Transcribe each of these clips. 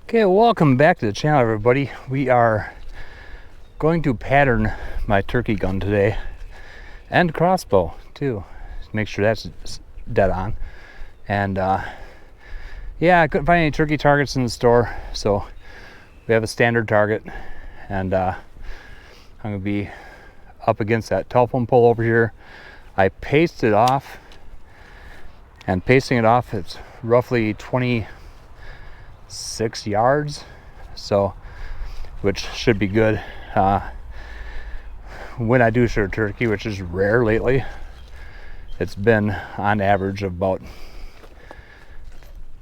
Okay, welcome back to the channel, everybody. We are going to pattern my turkey gun today, and crossbow too. Make sure that's dead on. And yeah, I couldn't find any turkey targets in the store, so we have a standard target, and I'm gonna be up against that telephone pole over here. I pasted off, and pasting it off, it's roughly 26 yards, so which should be good. When I do shoot a turkey, which is rare lately, it's been on average of about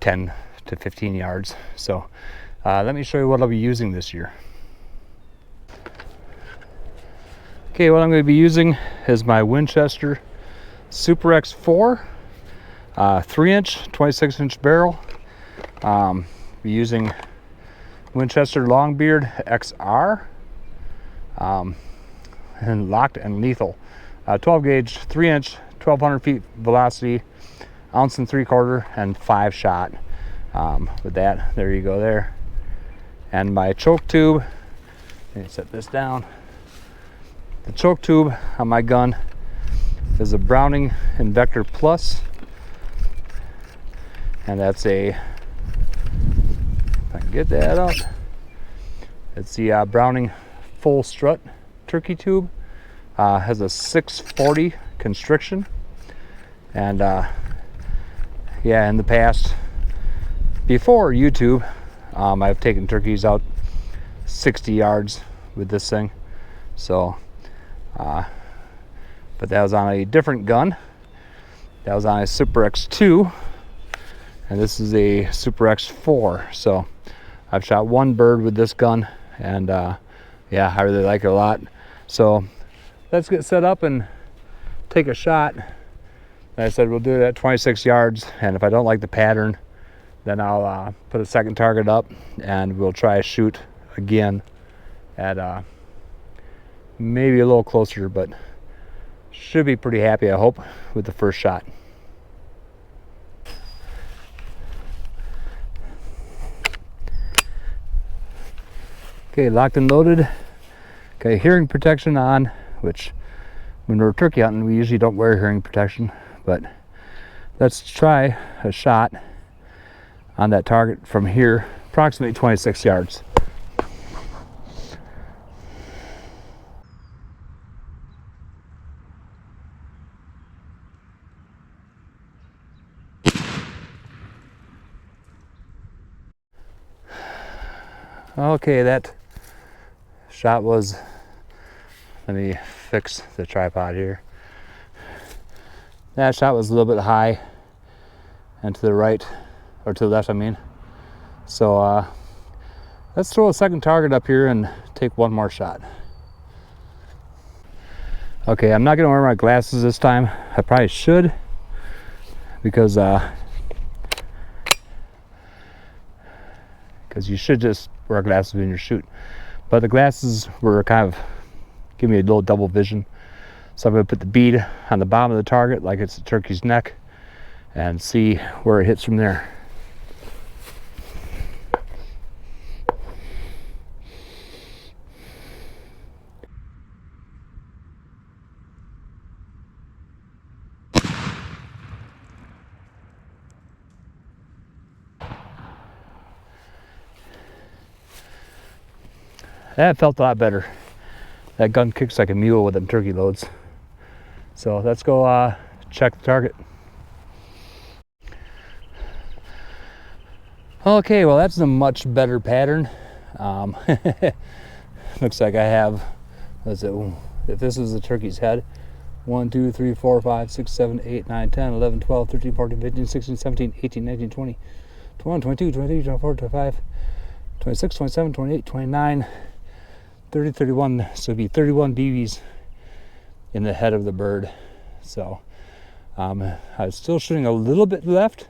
10 to 15 yards. So let me show you what I'll be using this year. Okay, what I'm going to be using is my Winchester SX4 3-inch 26-inch barrel. Be using Winchester Longbeard XR, and locked and lethal. 12 gauge, 3-inch, 1200 feet velocity, 1 3/4 ounce, and 5 shot. With that, there you go there. And my choke tube, let me set this down. The choke tube on my gun is a Browning Invector Plus, and that's a, if I can get that up, it's the Browning full strut turkey tube. Has a 640 constriction, and yeah, in the past, before YouTube, I've taken turkeys out 60 yards with this thing. So but that was on a different gun. That was on a Super X2, and this is a Super X4. So I've shot one bird with this gun, and yeah, I really like it a lot. So let's get set up and take a shot. Like I said, we'll do it at 26 yards, and if I don't like the pattern, then I'll put a second target up, and we'll try to shoot again at maybe a little closer, but should be pretty happy, I hope, with the first shot. Okay, locked and loaded. Okay, hearing protection on, which when we're turkey hunting, we usually don't wear hearing protection, but let's try a shot on that target from here, approximately 26 yards. Okay, that shot was, let me fix the tripod here. That shot was a little bit high and to the right, or to the left, I mean. So let's throw a second target up here and take one more shot. Okay, I'm not gonna wear my glasses this time. I probably should, because you should just wear glasses when you're shooting. But the glasses were kind of giving me a little double vision. So I'm gonna put the bead on the bottom of the target like it's the turkey's neck and see where it hits from there. That felt a lot better. That gun kicks like a mule with them turkey loads. So let's go check the target. Okay, well, that's a much better pattern. Looks like I have, let's see, if this is the turkey's head, 1 2 3 4 5 6 7 8 9 10 11 12 13 14 15 16 17 18 19 20 21 22 23 24 25 26 27 28 29 30 31. So it'd be 31 BBs in the head of the bird. So I was still shooting a little bit left,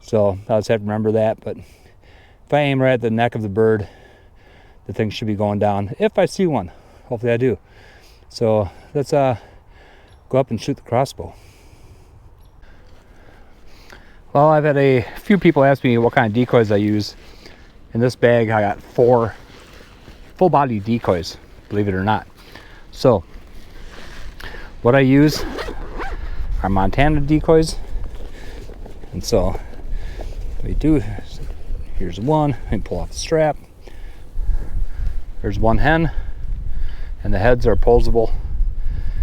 so I just have to remember that. But if I aim right at the neck of the bird, the thing should be going down, if I see one. Hopefully I do. So let's go up and shoot the crossbow. Well, I've had a few people ask me what kind of decoys I use, In this bag, I got 4 full body decoys, believe it or not. So what I use are Montana decoys. And so what we do, here's one, and pull off the strap. There's one hen, and the heads are posable.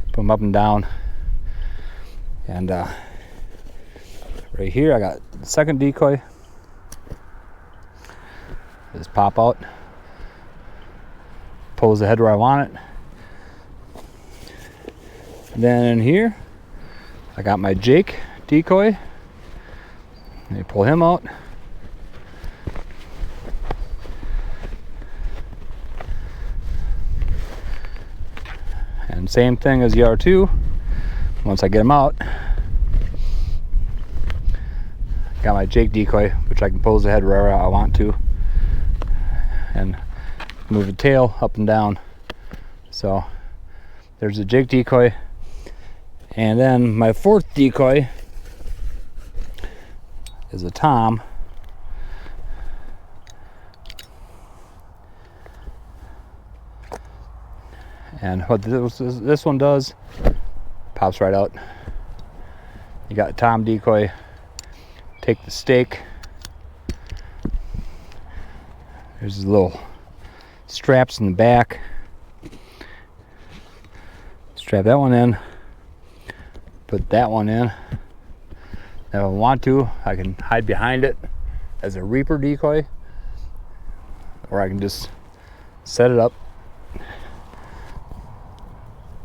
Put them up and down. And right here I got the second decoy. Just pop out, pose the head where I want it. Then in here I got my Jake decoy. Let me pull him out. And same thing as the other two. Once I get them out, got my Jake decoy, which I can pose the head wherever I want to, and move the tail up and down. So there's the Jake decoy. And then my fourth decoy is a Tom. And what this one does, pops right out. You got a Tom decoy. Take the stake. There's these little straps in the back. Strap that one in. Put that one in. If I want to, I can hide behind it as a Reaper decoy, or I can just set it up,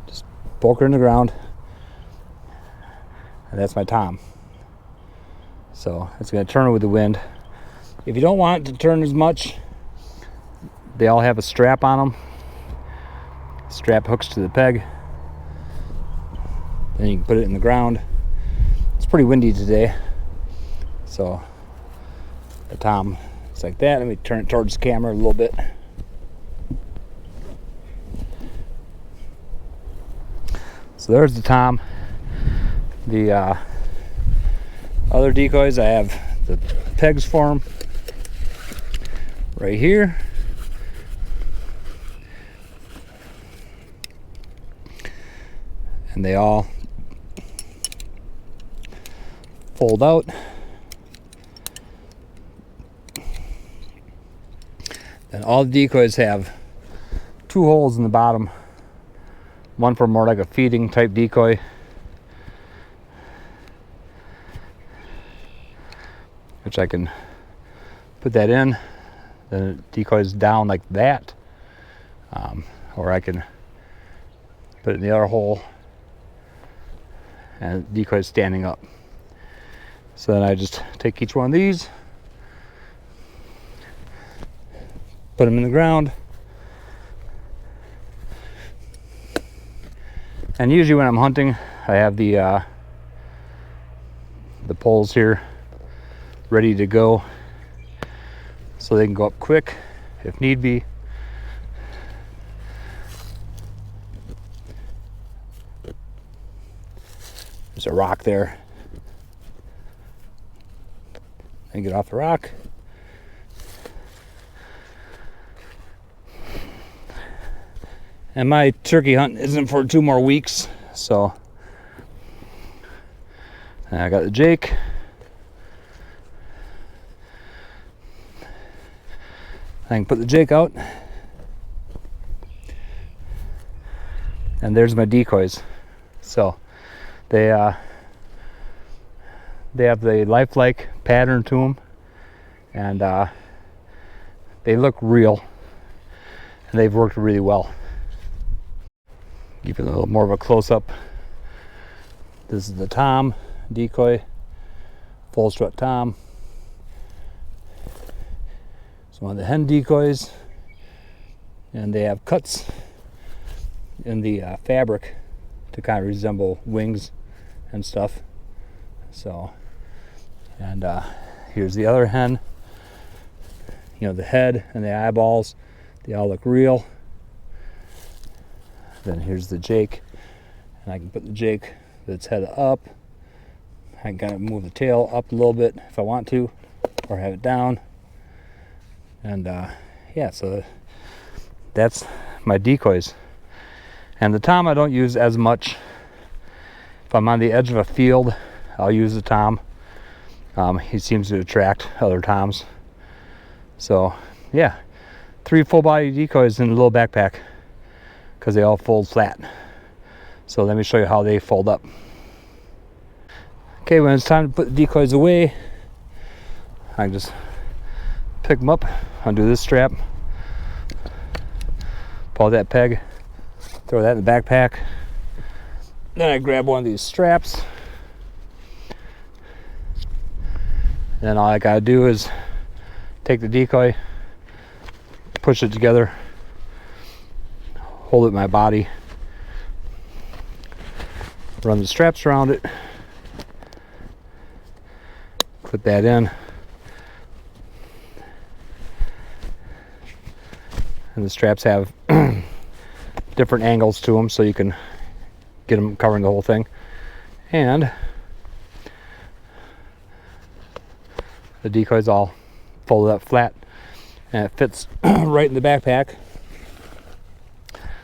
just poke her in the ground, and that's my Tom. So it's going to turn with the wind. If you don't want it to turn as much, they all have a strap on them. Strap hooks to the peg. Then you can put it in the ground. It's pretty windy today, so the Tom is like that. Let me turn it towards the camera a little bit. So there's the Tom. The other decoys, I have the pegs for them right here. And they all fold out. And all the decoys have 2 holes in the bottom. One for more like a feeding type decoy. Which I can put that in. Then it decoys down like that. Or I can put it in the other hole and it decoys standing up. So then I just take each one of these, put them in the ground, and usually when I'm hunting, I have the poles here ready to go, so they can go up quick if need be. There's a rock there. And get off the rock. And my turkey hunt isn't for 2 more weeks, so I got the Jake. I can put the Jake out. And there's my decoys. So they have the lifelike pattern to them, and they look real, and they've worked really well. Give you a little more of a close-up. This is the Tom decoy, full strut Tom. It's one of the hen decoys, and they have cuts in the fabric to kind of resemble wings and stuff. So, and here's the other hen. You know, the head and the eyeballs, they all look real. Then here's the Jake, and I can put the Jake with its head up. I can kind of move the tail up a little bit if I want to, or have it down. And yeah, so that's my decoys. And the tom I don't use as much. If I'm on the edge of a field, I'll use the tom. He seems to attract other toms. So yeah, 3 full body decoys in a little backpack because they all fold flat. So let me show you how they fold up. Okay, when it's time to put the decoys away, I can just pick them up, undo this strap, pull that peg, throw that in the backpack. Then I grab one of these straps. Then all I gotta do is take the decoy, push it together, hold it in my body, run the straps around it, put that in, and the straps have different angles to them so you can get them covering the whole thing. And the decoy's all folded up flat and it fits right in the backpack.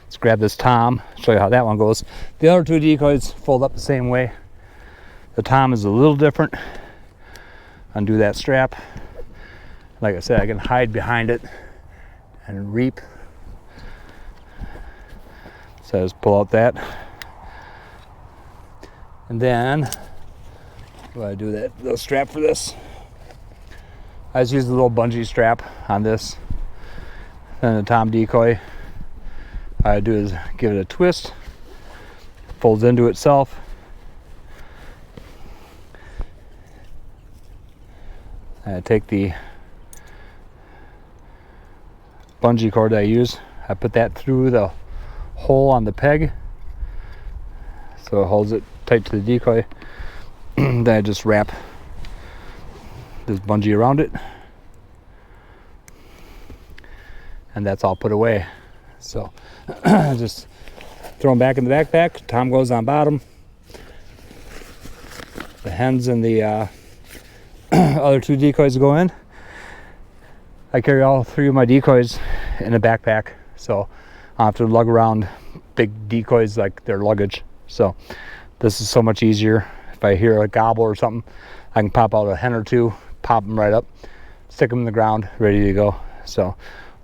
Let's grab this tom, show you how that one goes. The other 2 decoys fold up the same way. The tom is a little different. Undo that strap. Like I said, I can hide behind it and reap. So I just pull out that. And then I do that little strap for this. I just use the little bungee strap on this. Then the tom decoy, all I do is give it a twist, folds into itself. I take the bungee cord I use, I put that through the hole on the peg so it holds it tight to the decoy. Then I just wrap this bungee around it, and that's all put away. So just throw them back in the backpack. Tom goes on bottom. The hens and the other 2 decoys go in. I carry all 3 of my decoys in a backpack, so I don't have to lug around big decoys like their luggage. So this is so much easier. If I hear a gobble or something, I can pop out a hen or 2, pop them right up, stick them in the ground, ready to go. So,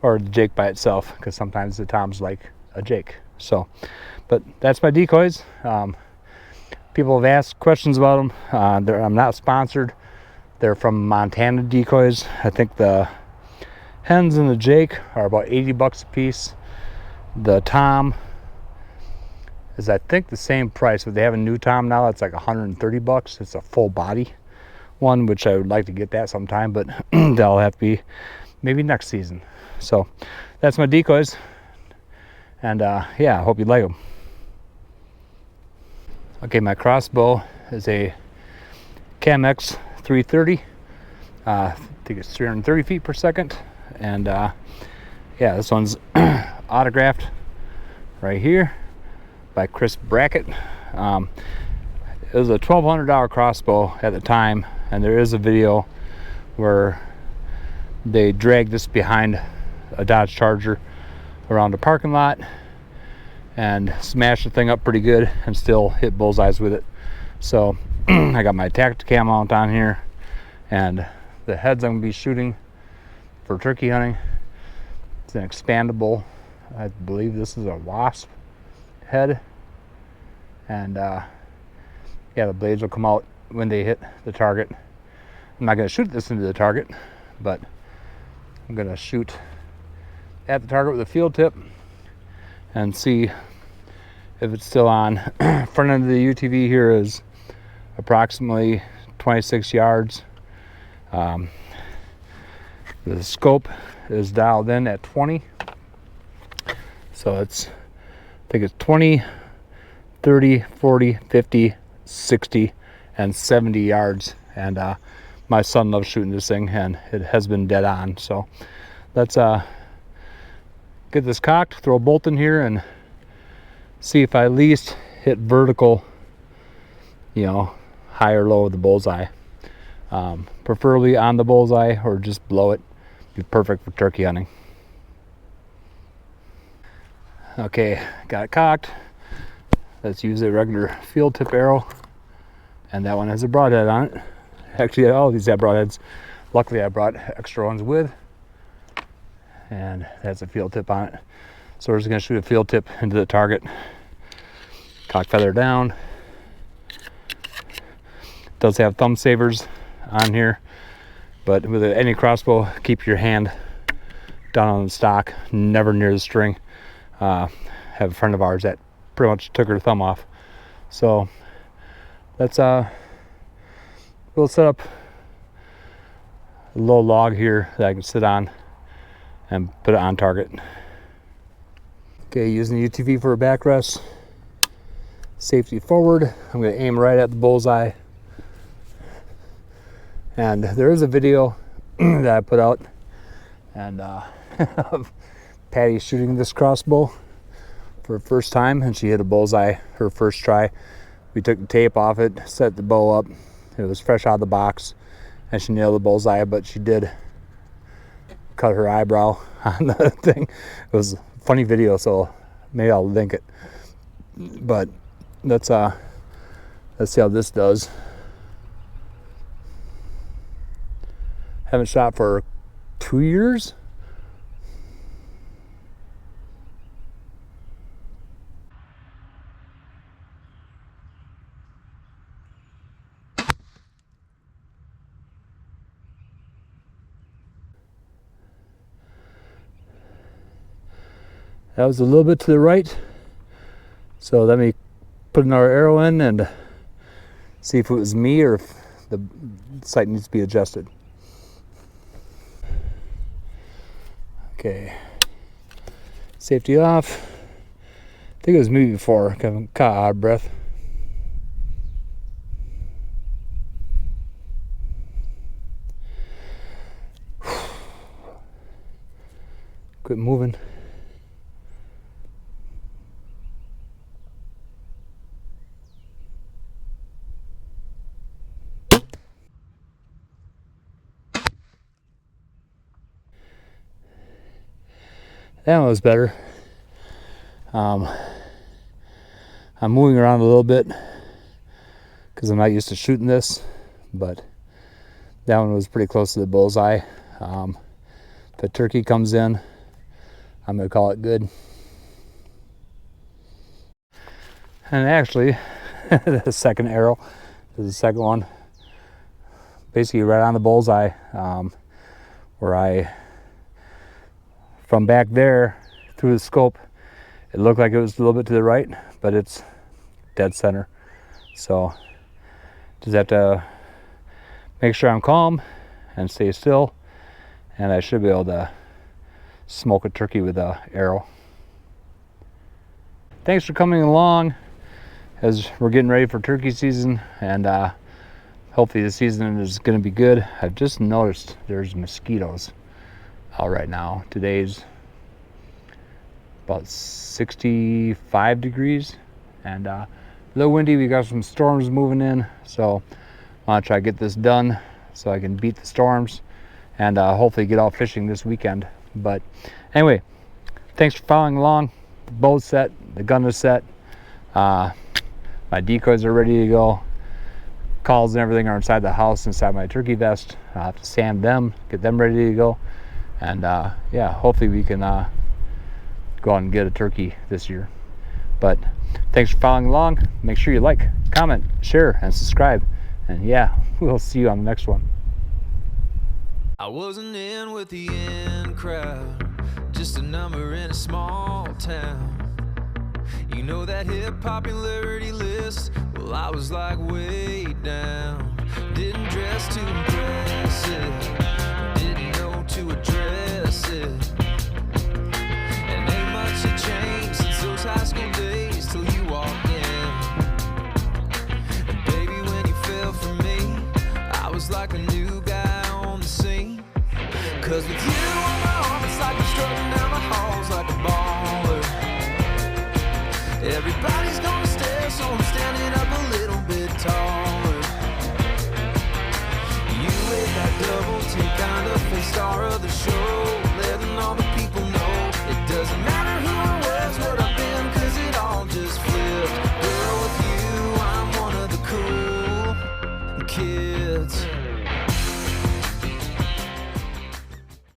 or the jake by itself, because sometimes the toms like a jake. So, but that's my decoys. People have asked questions about them. I'm not sponsored. They're from Montana Decoys. I think the hens and the jake are about 80 bucks a piece. The tom is, I think, the same price, but they have a new tom now. It's like 130 bucks. It's a full body one, which I would like to get that sometime, but that'll have to be maybe next season. So that's my decoys, and yeah, I hope you like them. Okay, my crossbow is a CamX 330. I think it's 330 feet per second, and yeah, this one's autographed right here by Chris Brackett. It was a $1,200 crossbow at the time, and there is a video where they dragged this behind a Dodge Charger around a parking lot and smashed the thing up pretty good and still hit bullseyes with it. So I got my Tacticam mount on here, and the heads I'm going to be shooting for turkey hunting, it's an expandable. I believe this is a Wasp head, and yeah, the blades will come out when they hit the target. I'm not going to shoot this into the target, but I'm going to shoot at the target with a field tip and see if it's still on. Front end of the UTV here is approximately 26 yards. The scope is dialed in at 20, so it's, I think it's 20, 30, 40, 50, 60, and 70 yards. And my son loves shooting this thing, and it has been dead on. So let's get this cocked, throw a bolt in here, and see if I at least hit vertical, you know, high or low of the bullseye. Preferably on the bullseye or just below it. Be be perfect for turkey hunting. Okay, got it cocked. Let's use a regular field tip arrow, and that one has a broadhead on it. Actually, all of these have broadheads. Luckily, I brought extra ones with, and that's a field tip on it. So we're just gonna shoot a field tip into the target. Cock feather down. Does have thumb savers on here, but with any crossbow, keep your hand down on the stock, never near the string. Have a friend of ours that pretty much took her thumb off. So let's we'll set up a low log here that I can sit on and put it on target. Okay, using the UTV for a backrest. Safety forward. I'm going to aim right at the bullseye. And there is a video that I put out, and of Patty shooting this crossbow for the first time, and she hit a bullseye her first try. We took the tape off it, set the bow up. It was fresh out of the box, and she nailed the bullseye, but she did cut her eyebrow on the thing. It was a funny video, so maybe I'll link it. But let's see how this does. Haven't shot for 2 years. That was a little bit to the right, so let me put another arrow in and see if it was me or if the sight needs to be adjusted. Okay, safety off. I think it was me before, kind of caught out of breath. Quit moving. That one was better. I'm moving around a little bit because I'm not used to shooting this, but that one was pretty close to the bullseye. If the turkey comes in, I'm gonna call it good. And actually, the second arrow is the second one, basically right on the bullseye, where from back there through the scope, it looked like it was a little bit to the right, but it's dead center. So just have to make sure I'm calm and stay still, and I should be able to smoke a turkey with an arrow. Thanks for coming along as we're getting ready for turkey season, and hopefully the season is going to be good. I've just noticed there's mosquitoes out right now. Today's about 65 degrees and a little windy. We got some storms moving in, so I want to try to get this done so I can beat the storms and hopefully get out fishing this weekend. But anyway, thanks for following along. The bow's set, the gun is set, my decoys are ready to go. Calls and everything are inside the house, inside my turkey vest. I'll have to sand them, get them ready to go. And yeah, hopefully we can go out and get a turkey this year. But thanks for following along. Make sure you like, comment, share, and subscribe. And yeah, we'll see you on the next one. I wasn't in with the in crowd, just a number in a small town. You know that hip popularity list? Well, I was like way down. Didn't dress too impressive, didn't know to address it. And ain't much had changed since those high school days till you walked in. And baby, when you fell for me, I was like a new guy on the scene. Cause with you on my arm, it's like I'm strutting down the halls like a baller. Everybody's gonna stare, so I'm standing up a little bit taller. You with that double take, kind of face star of the show. woods.